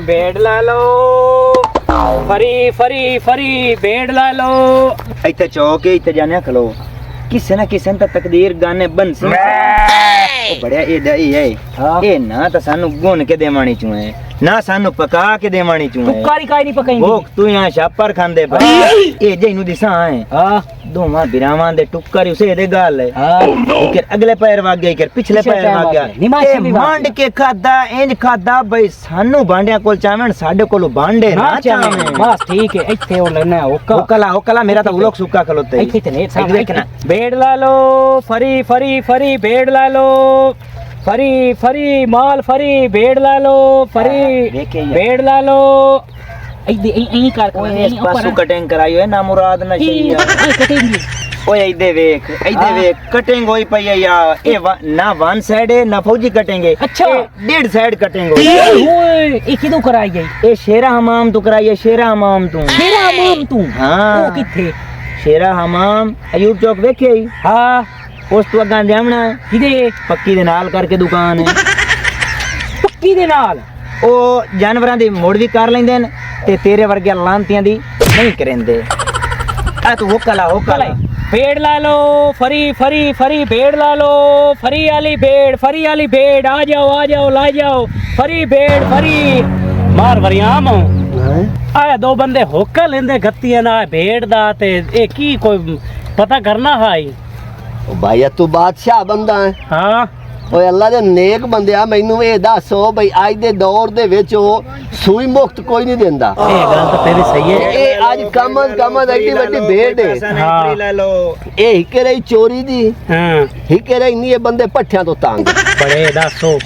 भेड़ ला लो फरी फरी फरी भेड़ ला लो इत्थे चौक इत्थे जाने खलो किसे ना किसे ता तकदीर गाने बन सी ओ बड़िया ए दई है ए ना ता सानू गुन के देवानी चुए ना सानू पका के देवानी चुए तुकारी काई नहीं पकाई भोग तू यहां छापर खांदे पर ए जेनु दिसा है हां दोवा बिरावां दे टुक्कर उसे दे गाल है हां इकर अगले पैर वाग गया इकर पिछले पैर वाग गया ए मांड के खादा इंज खादा भाई सानू भांडिया कोल चावण साडे कोल भांडे ना चावे बस ठीक है इत्थे ओ लेना ओकला मेरा ता उलोक सुक्का खलोते इत्थे ते नेट सामने देखना भेड़ ला लो फरी फरी फरी भेड़ ला लो फरी फरी माल फरी भेड़ ला लो फरी भेड़ ला लो यही कर पासू कटिंग करायो है ना मुराद ना चाहिए कटिंग ओए इधे वेख कटिंग होई पई है या ए ना वन साइड है ना फौजी कटेंगे अच्छा डेढ़ साइड कटिंग हो ओए ए किदो कराई गई ए शेरा हमाम तू कराई शेरा हमाम तू हां ओ किथे शेरा हमाम अयूब चौक वेखे हां उस तो अगा जावना किदे पक्की दे नाल करके दुकान है पक्की दे नाल ओ जानवरां दी मोड़ भी कर लेंदे न ते तेरे वर्गे लांतियां दी नहीं करेंदे आ तू होकला भेड़ ला लो फरी फरी फरी भेड़ ला लो फरी वाली भेड़ आ जाओ ला जाओ फरी भेड़ फरी मार वरियाम आया दो बंदे होका लेंदे गत्तियां ना भेड़ दा ते ए की कोई पता करना हाई ओ भाई तू बादशाह बंदा है हां ਓਏ ਅੱਲਾ ਦੇ ਨੇਕ ਬੰਦਿਆ ਮੈਨੂੰ ਇਹ ਦੱਸੋ ਬਈ ਅੱਜ ਦੇ ਦੌਰ ਦੇ ਵਿੱਚ ਉਹ ਸੂਈ ਮੁਕਤ ਕੋਈ ਨਹੀਂ ਦਿੰਦਾ ਇਹ ਗੱਲ ਤਾਂ ਤੇਰੀ ਸਹੀ ਹੈ ਇਹ ਅੱਜ ਕਮਜ਼ ਐਡੀ ਵੱਡੀ ਭੇਡ ਹੈ ਲੈ ਲੋ ਇਹ ਹਿੱਕੇ ਰਹੀ ਚੋਰੀ ਦੀ ਹਾਂ ਹਿੱਕੇ ਰਹੀ ਨਹੀਂ ਇਹ ਬੰਦੇ ਪੱਠਿਆਂ ਤੋਂ ਤੰਗ ਬੜੇ ਦੱਸੋ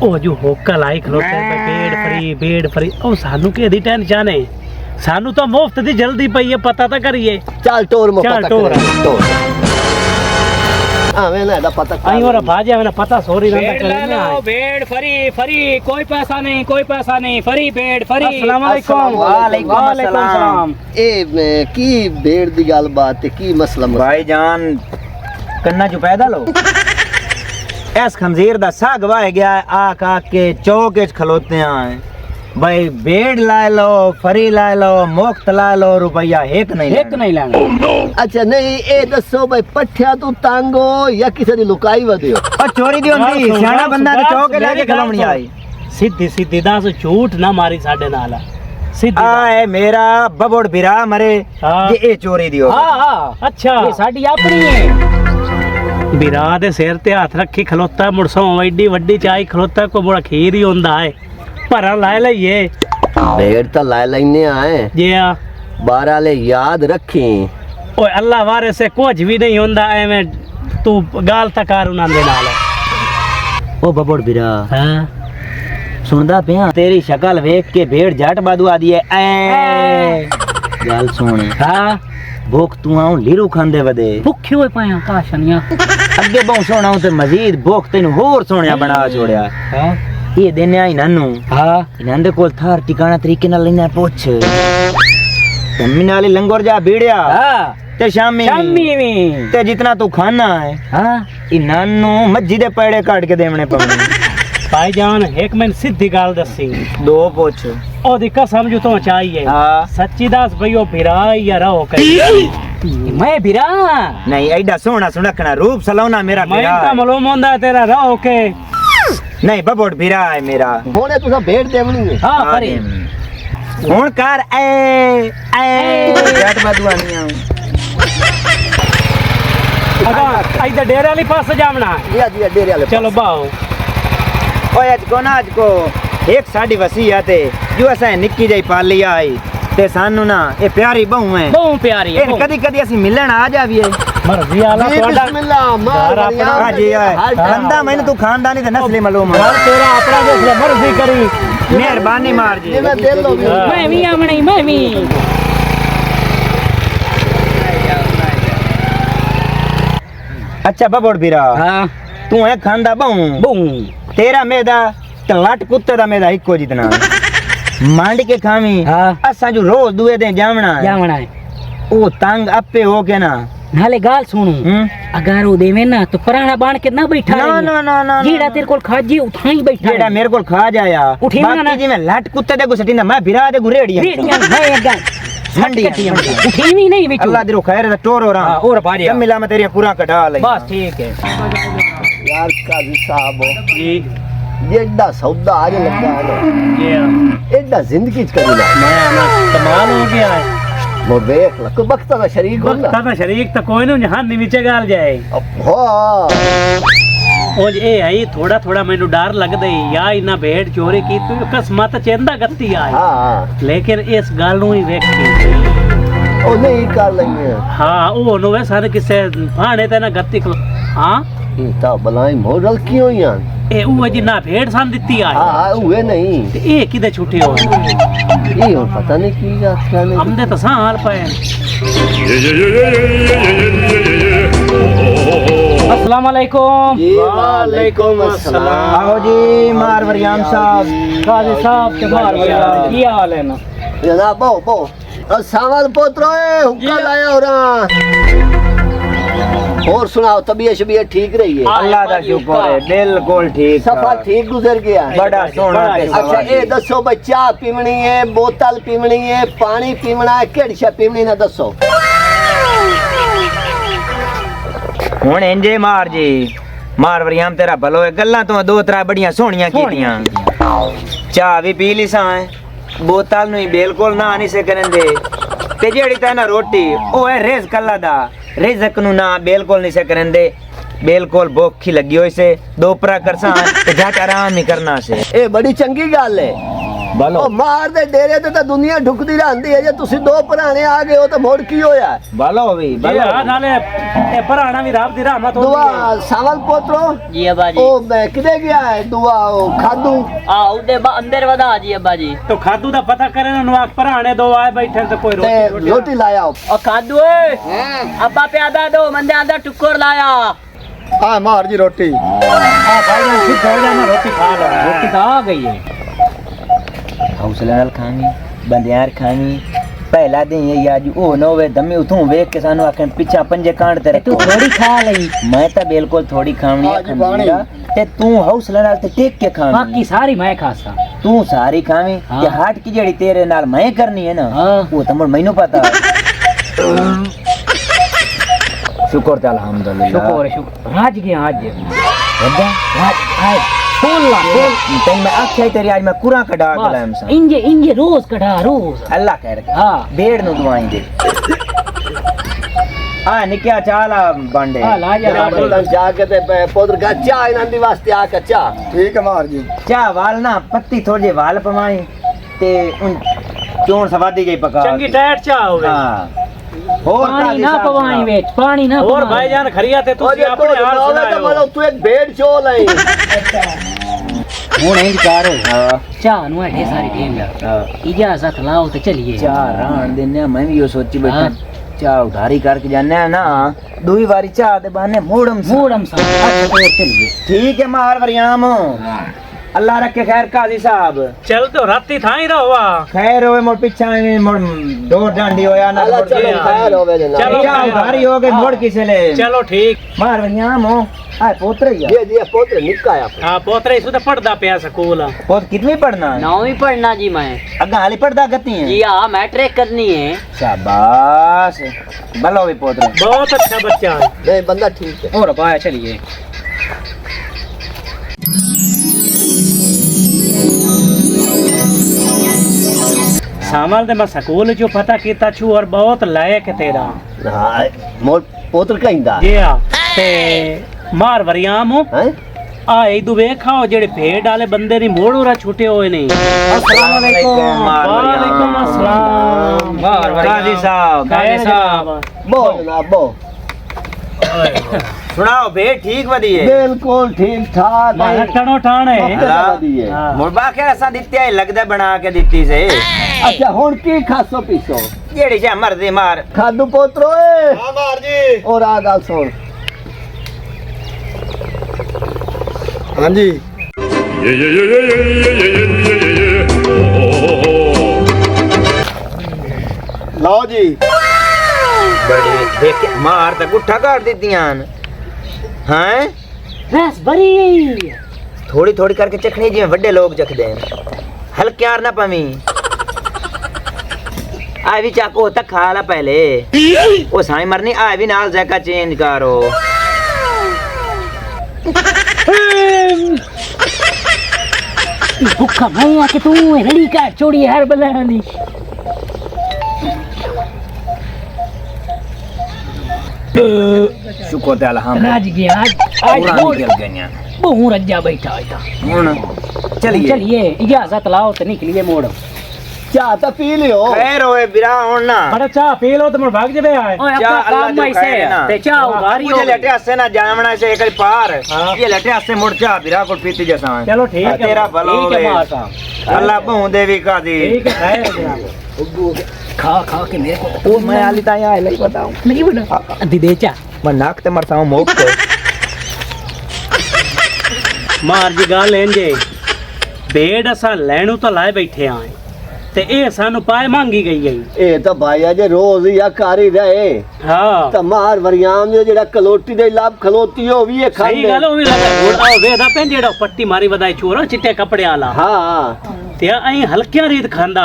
ਉਹ ਜੋ ਹੋਕਾ ਲਾਈ ਖਲੋਤੇ ਤੇ ਭੇੜ ਫਰੀ ਉਹ ਸਾਨੂੰ ਕਿਹਦੀ ਟੈਨਸ਼ਨ ਹੈ ਸਾਨੂੰ ਤਾਂ ਮੁਫਤ ਦੀ ਜਲਦੀ ਪਈ ਹੈ ਪਤਾ ਤਾਂ ਕਰੀਏ ਚੱਲ ਟੋਰ ਮੋ ਪਤਾ ਟੋਰ आवे ना दा पता आई और भाजे आवे ना पता सोरी रंदा चले भेड़ फरी फरी कोई पैसा नहीं फरी भेड़ फरी अस्सलाम वालेकुम वालेकुम सलाम ए की भेड़ दी गल बात है की मसला भाईजान कन्ना जो पैदा लो ऐस खंजीर दा सा गवाए गया आ का के चौक च खलोते हैं भाई भेड़ ला लो फरी ला लो मुफ्त ला लो रुपया एक नहीं लेना अच्छा नहीं ए दसो भाई पठिया तू तंग हो या किसी दी लुकाई वदियो और चोरी दी होंदी सियाना बंदा ते चौक लेके खलोमणी आई सीधी दस झूठ ना मारी साडे नाल सीधी आ है मेरा बबोड़ बिरा मरे ये ए चोरी दी हो हां अच्छा ये साडी अपनी है बिरा दे सिर ते हाथ रखी खलोता मुड़सों एडी वड्डी चाई खलोता को बड़ा खीर ही होंदा है भरा लाए लइए भेड़ तो लाए लेने आए जी हां 12 ले याद रखी ओए अल्लाह वारे से कुछ भी नहीं होंदा एवें तू गाल तकार उना दे नाल ओ बबोड़ बिरा हां सुनदा पिया तेरी शक्ल देख के भेड़ झट बादू आ दी है ए गल सुन हां भूख तू आऊं लीरू खांदे वदे भूखे होए पाया काशनिया अगे बहु सोना ते मजीद भूख तैनू होर सोहणिया बना छोड़या हां ये देने आई नन्नू हां इनंदे कोल थार ठिकाना तरीके नाल लेना पुछ तम्मी नाली लंगोर जा बीड़िया हां ते शामी में ते जितना तू खाना है हां इनन्नू मज्जी दे पेड़े काट के देवने पवने भाईजान एक मैंने सीधी गाल दसी दो पुछ ओदी कसम जो तो चाहिए हां सच्ची दस भईओ बिरा या रहो कहीं मैं बिरा नहीं एडा सोना सुनखना रूप सलोना मेरा मैं बिरा तो मालूम होंदा तेरा रहो के नहीं बबोड़ बिरा है मेरा होने तुसा भेड़ देवनी है हां फरी हुन कर ए झट बादू आनी आऊं अगा इधर डेरे वाली पास जावना जी डेरे वाले चलो बाओ ओए आज को एक साडी वसीयत है जो असा निक्की जई पाल लिया आई ते सानू ना ए प्यारी बहू है बहुत प्यारी है ए कदी असि मिलन आ जाविए मर्जी आला तोड़ा बिस्मिल्लाह मार हां जी बंदा मैंने तू खानदानी ते नस्ली मालूम है तेरा अपना जो मर्जी करी मेहरबानी मार जी मैं दिल लो मैं भी आमणी मैं भी अच्छा बबोड़ बिरा हां तू है खांदा बहू तेरा मेदा ते लट कुत्ते दा मेदा इको जितना मांड के खावी हां असा जो रोज दुए दे जावना है ओ तंग अपे हो के ना नाले गाल सुनू अगर वो देवे ना तो पुराना बाण के ना बैठा ना ना ना ना जेड़ा तेरे कोल खाजी उठाई बैठा जेड़ा मेरे कोल खा जाया उठी ना बाकी जी मैं लट कुत्ते दे गुसटिंदा मैं बिरा दे गुरेड़िया रेड़ियां मैं गल मंडी उठी भी नहीं बिचू अल्लाह दिरो खैर दा टोर हो रहा और बाजे मिला मैं तेरी पूरा कटा ले बस ठीक है यार काजी साहब जी जेड़ा सौदा आज लगा है ये एडा जिंदगी च करी ना मैं कमाल हो गया है वो देख ला कोई वक्त का शरीक हो ना वक्त शरीक तो कोई नहीं जहां नीचे गाल जाए हां ਉਹ ਇਹ ਆਈ ਥੋੜਾ ਥੋੜਾ ਮੈਨੂੰ ਡਰ ਲੱਗਦਾ ਹੈ ਯਾ ਇਹਨਾਂ ਭੇਡ ਚੋਰੀ ਕੀਤੀ ਕਿਸਮਤ ਚੰਦਾ ਗੱਤੀ ਆਈ हां ਲੇਕਿਨ ਇਸ ਗੱਲ ਨੂੰ ਹੀ ਵੇਖੀ ओ नहीं कर लेंगे ਹਾਂ ਉਹ ਨੂੰ ਵੇ ਸਾਰੇ ਕਿਸੇ ਭਾਣੇ ਤੇ ਨਾ ਗੱਤੀ ਹਾਂ ये ता बलाई मॉडल क्यों यार ਇਹ ਉਹ ਜੀ ਨਾ ਭੇਡ ਸਾਂ ਦਿੱਤੀ ਆਈ हां हुए नहीं ਤੇ ਇਹ ਕਿਦੇ ਛੁੱਟੀ ਹੋ ये और पता नहीं की बात क्या नहीं ਹਮਦੇ ਤਾਂ ਸਾਂ ਹਾਲ ਪਏ अस्सलाम वालेकुम जी वालेकुम अस्सलाम आओ जी मार वरियाम साहब काजी साहब के मार वरियाम की हाल है ना जनाब बो सावल पोतरो हुक्का लाया हो और सुनाओ तबीयत शबीयत ठीक रही है अल्लाह दा शुक्र है बिल्कुल ठीक सफा ठीक गुजर गया बड़ा सोना अच्छा ये दसो भाई चाह पीवनी है बोतल पीवनी है पानी पीवना है केड़ी शे पीवनी ना दसो ਹੁਣ ਇੰਜੇ ਮਾਰ ਜੀ ਮਾਰ ਵਰਿਆਮ ਤੇਰਾ ਭਲੋ ਹੈ ਗੱਲਾਂ ਤੋਂ ਦੋ ਤਰਾ ਬੜੀਆਂ ਸੋਹਣੀਆਂ ਕੀਤੀਆਂ ਚਾਹ ਵੀ ਪੀ ਲਈ ਸਾਂ ਬੋਤਲ ਨੂੰ ਹੀ ਬਿਲਕੁਲ ਨਾ ਨਹੀਂ ਸੇ ਕਰਨ ਦੇ ਤੇ ਜਿਹੜੀ ਤਾਂ ਨਾ ਰੋਟੀ ਉਹ ਹੈ ਰਿਜ਼ਕ ਅੱਲਾ ਦਾ ਰਿਜ਼ਕ ਨੂੰ ਨਾ ਬਿਲਕੁਲ ਨਹੀਂ ਸੇ ਕਰਨ ਦੇ ਬਿਲकुल ਭੁੱਖ ਹੀ ਲੱਗੀ ਹੋਈ ਸੇ ਦੋ ਪਰਾ ਕਰਸਾਂ ਤੇ ਜਾ ਕੇ ਆਰਾਮ ਹੀ ਕਰਨਾ ਸੇ ਇਹ ਬੜੀ ਚੰਗੀ ਗੱਲ ਹੈ ਭਲੋ ਉਹ ਮਾਰ ਦੇ ਡੇਰੇ ਤੇ ਤਾਂ ਦੁਨੀਆ ਢੁਕਦੀ ਰਹਿੰਦੀ ਹੈ ਜੇ ਤੁਸੀਂ ਦੋ ਪੁਰਾਣੇ ਆ ਗਏ ਹੋ ਤਾਂ ਮੋੜ ਕੀ ਹੋਇਆ ਭਲੋ ਵੀ ਭਲੋ ਨਾਲੇ ਇਹ ਭਰਾਣਾ ਵੀ ਰੱਬ ਦੀ ਰਹਿਮਤ ਹੁੰਦੀ ਦੁਆ ਸਾਵਲ ਪੋਤਰੋ जी अब्बा जी ਉਹ ਮੈਂ ਕਿਦੇ ਗਿਆ ਹੈ ਦੁਆ ਉਹ ਖਾਦੂ उदे अंदर वदा जी अब्बा जी तो खादू दा पता करे ना आख भराने दो आए बैठे तो कोई ਤੇ रोटी ਰੋਟੀ ਲਾਇਆ और खादू अब्बा प्यादा दो मंदे आधा टुक्कर लाया ਆ ਮਾਰ ਜੀ ਰੋਟੀ हां भाई ने ठीक हो जाना रोटी खा लो रोटी तो आ गई है हौसले नाल खानी बंदियार खानी पहला दिन ये याद ओ नोवे दमे उठूं वेख के सानू आखन पिछा पंजे कांड ते तू रखो थोड़ी खा लई मैं तो बिल्कुल थोड़ी खावनी आज बाणी। ते तू हौसले नाल ते टेक के खावनी बाकी सारी मैं खासा तू सारी खावी हाँ। ते हाट की जेड़ी तेरे नाल मैं करनी है ना हाँ। वो तो मैनू पता शुक्र ते अल्हम्दुलिल्लाह शुक्र शुक्र राज गया आज वड्डा राज आए फूल ला तैन मैं आख्या तेरी आज मैं कुरा कढा के लायम सा इंजे इंजे रोज कढ़ा रोज अल्लाह कह रहा हां भेड़ नु दुआई दे आ निक्या चाला बांडे हां ला जा जाके ते पोतर का चाह ਇਹਨਾਂ ਦੀ ਵਾਸਤੇ ਆ ਕੇ ਚਾਹ ਠੀਕ ਹੈ ਮਾਰ ਜੀ चाह वाल ना पत्ती थोड़े वाल पवाई ते उन चोण सवादी गई पका चंगी टाइट चा होवे हां और पानी ना पवाई वेच पानी ना और भाईजान खरिया थे तू अपने हाल सुनाओ मतलब तू एक भेड़ चोल है हुन इंज कर चाह नु ढेर सारी टेम ला इजाजत लाओ तो चलिए चाह राण देने मैं भी यो सोची बैठा हाँ। चाह उधारी करके जाने ना दुई बारी चाह दे बहाने मोड़म सा मूडम सा अच्छा तो चलिए ठीक है मार वरियाम अल्लाह रखे खैर काजी साहब चल तो राती था ही रहो खैर होए मोड़ पिछा मोड़ दो डांडी होया ना अल्लाह चलो खैर होवे चलो। जनाब चाह उधारी हो गई मोड़ किसे ले चलो ठीक मार वरियाम हो आ पोत्र ही ये दिया पोतर निक्का है हाँ पोतरे सुधा पढ़दा पिया स्कूल पोत कितनी पढ़ना है नौवीं पढ़ना जी मैं अग्गा हाली पढ़दा गती है जी हाँ मैट्रिक करनी है शाबाश भलो भी पोत्र बहुत अच्छा बच्चा है नहीं बंदा ठीक है और पाया चलिए सामल दे मैं स्कूल जो पता कीता छु और बहुत लायक है तेरा हाँ मोर पोतर कहिंदा जी हाँ ते मार वरियाम हैं आ इदु वेखाओ जेड़े भेड़ वाले बंदे नी मोड़ूरा छूटे होए नहीं अस्सलाम वालेकुम वालेकुम अस्सलाम काजी साहब काजी साहब बो जनाब बो सुनाओ बे ठीक वदी है बिल्कुल ठीक ठाक मारा टणो ठाणे है हाँ। मुर्बा के असा दित्ती है लगदा बना के दित्ती से अच्छा हुन की खासो पीसो जेड़ी जा मर्जी मार खादू पोतरो ए हां मार जी और आ गल सुन हां जी लो जी बड़ी देख के मार तक उठा काट देतियां हैं बस बड़ी थोड़ी थोड़ी करके चखनी जिवें वड्डे लोग चखदे हैं हल्क्यार ना पवी आ भी चाको तक खा ला पहले ओ साई मरनी आ भी नाल जायका चेंज करो भूखा मैं आके तू रड़ी का चोड़ी हर बलानी शुक्र ते अल्हम्दुलिल्लाह राज गया आज पूरा निकल गया बहु रज्जा बैठा था हुन चलिए चलिए इजाजत लाओ तो निकलिए मोड़ चाह तो पी लियो खैर होए बिरा हुन ना बड़ा चाह पी लो तो मैं भाग जबे आए चाह अल्लाह जो खैर ना ते चाह उधारी मुझे लटे हसे ना जावना से एक पार ये लटे हसे मुड़ चाह बिरा को पीती जैसा चलो ठीक है तेरा भला ठीक है होवे। मां साहब अल्लाह बहु देवी का दी ठीक है खैर जनाब खा खा के मेरे को ओ मैं आली ताया है लई बताऊं नहीं बना अद्धी दे चा मैं नाक ते मरता हूं मोक को मार जी गाल लेंगे भेड़ असा लेणू तो लाए बैठे आए ते ए सानू पाए मांगी गई है ਇਹ ਤਾਂ ਭਾਈ ਅਜੇ ਰੋਜ਼ ਹੀ ਆ ਕਰ ਹੀ ਰਹੇ हाँ ਤਾਂ ਮਾਰ ਵਰਿਆਮ ਦੇ ਜਿਹੜਾ ਕਲੋਟੀ ਦੇ ਲੱਭ ਖਲੋਤੀ ਉਹ ਵੀ ਇਹ सही ਖਾਂਦੇ गल होवी लगा घोड़ा वेदा पे जेड़ा पट्टी मारी वदाई छोरो चिट्टे कपड़े आला ਹਾਂ ते अई हल्कियां रीत खांदा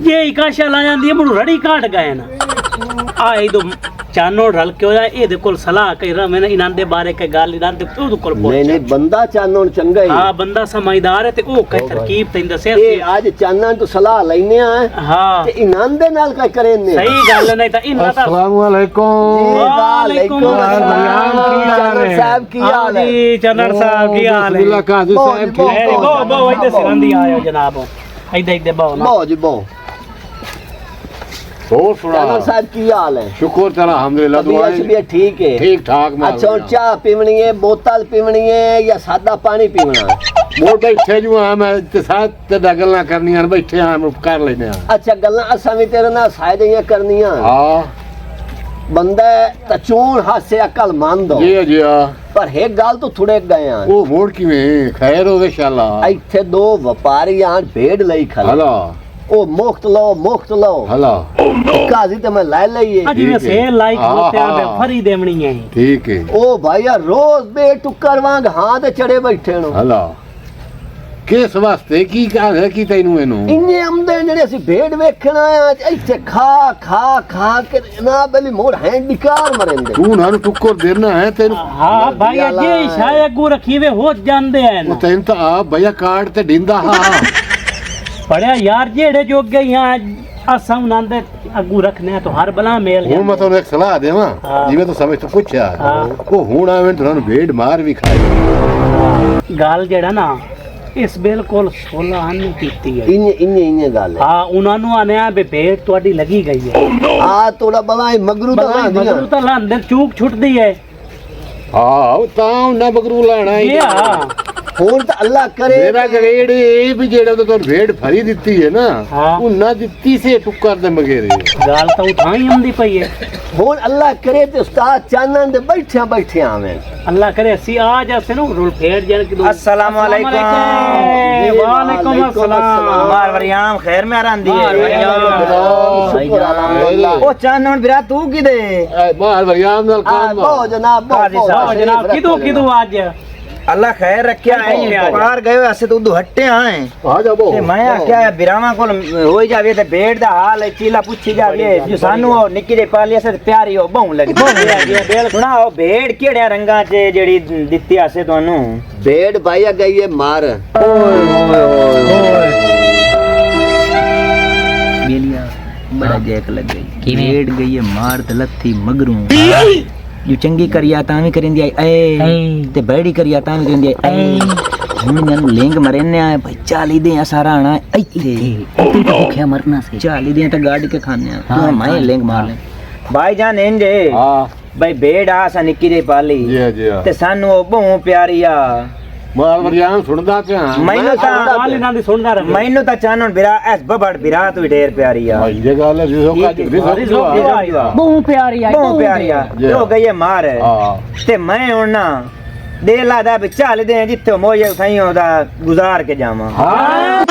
ये इकाशा ला जांदी है मुनु रड़ी काट गए ना आई दो चानो रल के होया ए दे कोल सलाह कई रा मैंने इनां दे बारे के गाल इनां दे तू कोल ਨਹੀਂ पहुंच ਨਹੀਂ ਬੰਦਾ ਚਾਨਣ ਚੰਗਾ ਹੀ हां बंदा समझदार है ते ओ कई तरकीब तें दसे ਇਹ ਅੱਜ ਚਾਨਣ ਤੋਂ ਸਲਾਹ ਲੈਨੇ ਆ हां ਤੇ ਇਨਾਂ ਦੇ ਨਾਲ ਕਾ ਕਰੇਨੇ सही गल नहीं ता इना ता वालेकुम चानण साहब की हाल है जी चंदन साहब की हाल है बो बो इधर सिरंदी आयो जनाब इधर इधर बो ना बहुत जी बहुत और सुना चानण साहब की हाल है शुक्र तेरा अल्हम्दुलिल्लाह तबीयत दुआ भी ठीक है ठीक ठाक मार अच्छा और चाह पीवनी है बोतल पीवनी है या सादा पानी पीवना है मोर बैठे जो आ मैं ते साथ ते गल्लां करनियां बैठे आ मैं कर लेने आ अच्छा गल्लां असां भी तेरे नाल साइडियां करनियां हां बंदा तचून हासे अकल मान दो जी जी आ पर एक गाल तो थोड़े गए हैं ओ मोड़ किवें खैर होवे इंशाल्लाह ਇੱਥੇ ਦੋ ਵਪਾਰੀ ਆਣ ਭੇਡ ਲਈ ਖੜੇ हला ਉਹ ਮੁਫਤ ਲਓ हला ਕਾਜ਼ੀ ਤੇ ਮੈਂ ਲੈ ਲਈਏ अजी में से लाइक हाँ, होते हाँ। हैं फरी देवनी है ठीक है ਉਹ ਭਾਈਆ ਰੋਜ਼ ਬੇਟੁੱਕਰ ਵਾਂਗ ਹਾਂ ਤੇ ਚੜੇ ਬੈਠੇ ਨੂੰ हला किस वास्ते की कहा है की तैनू एनु ਇੰਨੇ ਆਮਦੇ ਜਿਹੜੇ ਅਸੀਂ ਭੇਡ ਵੇਖਣ ਆਏ ਆ ਇੱਥੇ ਖਾ ਕੇ ਨਾ ਬਲੀ ਮੋੜ ਹੈ ਬਿਕਾਰ ਮਰਿੰਦੇ तू ना टुक्कर देना है तेनु हाँ भाई ये शायद गु रखी वे हो जानते हैं ओ ना तैन तो आ भैया काट ते डिंदा हा पढ़िया यार जेड़े जो गए यहाँ असा उन्होंने अगू रखने तो हर बला मेल ਹੁਣ ਮੈਂ ਤੁਹਾਨੂੰ ਇੱਕ ਸਲਾਹ ਦੇਵਾਂ हाँ। ਜਿਵੇਂ ਤੂੰ ਸਮਝ ਤੋਂ ਪੁੱਛਿਆ हाँ। ਉਹ ਹੁਣ ਆਵੇਂ ਤੁਹਾਨੂੰ ਭੇਡ ਮਾਰ ਵੀ ਖਾਏ गाल जेड़ा ना इस बिल्कुल 16 आनी कीती है ਇੰਨੇ ਗੱਲ ਹੈ हाँ उन्होंने आने बे भेड़ ਤੁਹਾਡੀ लगी गई है ਆ ਤੋੜਾ ਬਲਾ ਮਗਰੂ ਦਾ मगर ਦੀਆਂ मगरू तो लांदे चूक छुटदी है ਆਹ ਤਾਂ ਨਾ ਬਗਰੂ ਲਾਣਾ ये हाँ ਹੁਣ ਤਾਂ ਅੱਲਾ ਕਰੇ ਮੇਰਾ ਗਰੇਡ ਇਹ ਵੀ ਜਿਹੜਾ ਤਾਂ ਤੁਹਾਨੂੰ ਭੇਡ ਫਰੀ ਦਿੱਤੀ ਹੈ ਨਾ हाँ ਉਹ ਨਾ ਦਿੱਤੀ ਸੇ ਟੁੱਕਰ ਦੇ ਮਗੇਰੇ गाल तो उठाई हमदी पई है ਹੁਣ ਅੱਲਾ ਕਰੇ ਤੇ ਉਸਤਾਦ ਚਾਨਣ ਦੇ ਬੈਠੇ ਆਵੇਂ अल्लाह करे सी आज से ना रोल फेड़ जन की अस्सलाम वालेकुम वालेकुम अस्सलाम मार वरियाम खैर में आराम दी मार शुक्र अल्हम्दुलिल्लाह ओ चानन बिरा तू किदे ਮਾਰ ਵਰਿਆਮ ਨਾਲ ਕੰਮ ਬਹੁਤ ਜਨਾਬ काजी साहब, आओ जनाब किदू आज अल्लाह खैर रखया है पार गए ऐसे तो उदू हट्टे आए ਆ ਜਾ ਬੋ ते मैं आख्या बिरावा कोल होई जावे ते भेड़ दा हाल है चीला पूछी जावे जो सानू ओ निक्की दे पाली से प्यारी हो बहु लगी सुनाओ भेड़ केड़े रंगा च जेड़ी दित्ती आसे ਤੁਹਾਨੂੰ भेड़ भाई गई है मार बेलिया बड़ा जैक लग गई भेड़ गई है मार ते लत्थी मगरू जो चंगी करिया तां भी करिंदी आई ए ते बड़ी करिया तां भी करिंदी आई ਹੁਣ ਨਨ ਲਿੰਗ ਮਰਨੇ ਆ ਭਾਈ 40 ਦੇ ਆ ਸਾਰਾ ਆਣਾ ਇੱਥੇ ਇੱਥੇ ਤਾਂ ਭੁੱਖਿਆ ਮਰਨਾ ਸੀ 40 ਦੇ ਤਾਂ ਗਾੜ ਕੇ ਖਾਣੇ ਆ ਹਾਂ ਮੈਂ ਲਿੰਗ ਮਾਰ ਲੈ ਭਾਈ ਜਾਨ ਇੰਦੇ ਹਾਂ ਭਾਈ ਭੇੜ ਆ ਸਾ ਨਿੱਕੀ ਦੇ ਪਾਲੀ ਜੀ ਜੀ ਤੇ ਸਾਨੂੰ ਉਹ ਬਹੁ ਪਿਆਰੀ ਆ ਮਾਰ ਵਰਿਆਮ ਸੁਣਦਾ ਪਿਆ ਮੈਨੂੰ ਤਾਂ गाल इना दी सुनदा रहे ਮੈਨੂੰ ਤਾਂ ਚਾਨਣ ਬਿਰਾ ਐਸ ਬਬੜ ਬਿਰਾ ਤੂੰ ਢੇਰ ਪਿਆਰੀ ਆ ਭਾਈ ਇਹ ਗੱਲ ਰਿਜ਼ੋ ਕਾ ਰਿਜ਼ੋ बहुत प्यारी आई ਬਹੁ ਪਿਆਰੀ ਆ ਹੋ ਗਈ ਹੈ ਮਾਰ ਹਾਂ ਤੇ ਮੈਂ ਹੁਣ ਨਾ ਦੇ ਲਾ ਦਾ ਵਿਚਾਲ ਦੇ ਜਿੱਥੇ ਮੋਏ ਉਠਾਈਓ ਦਾ ਗੁਜ਼ਾਰ ਕੇ ਜਾਵਾਂ ਹਾਂ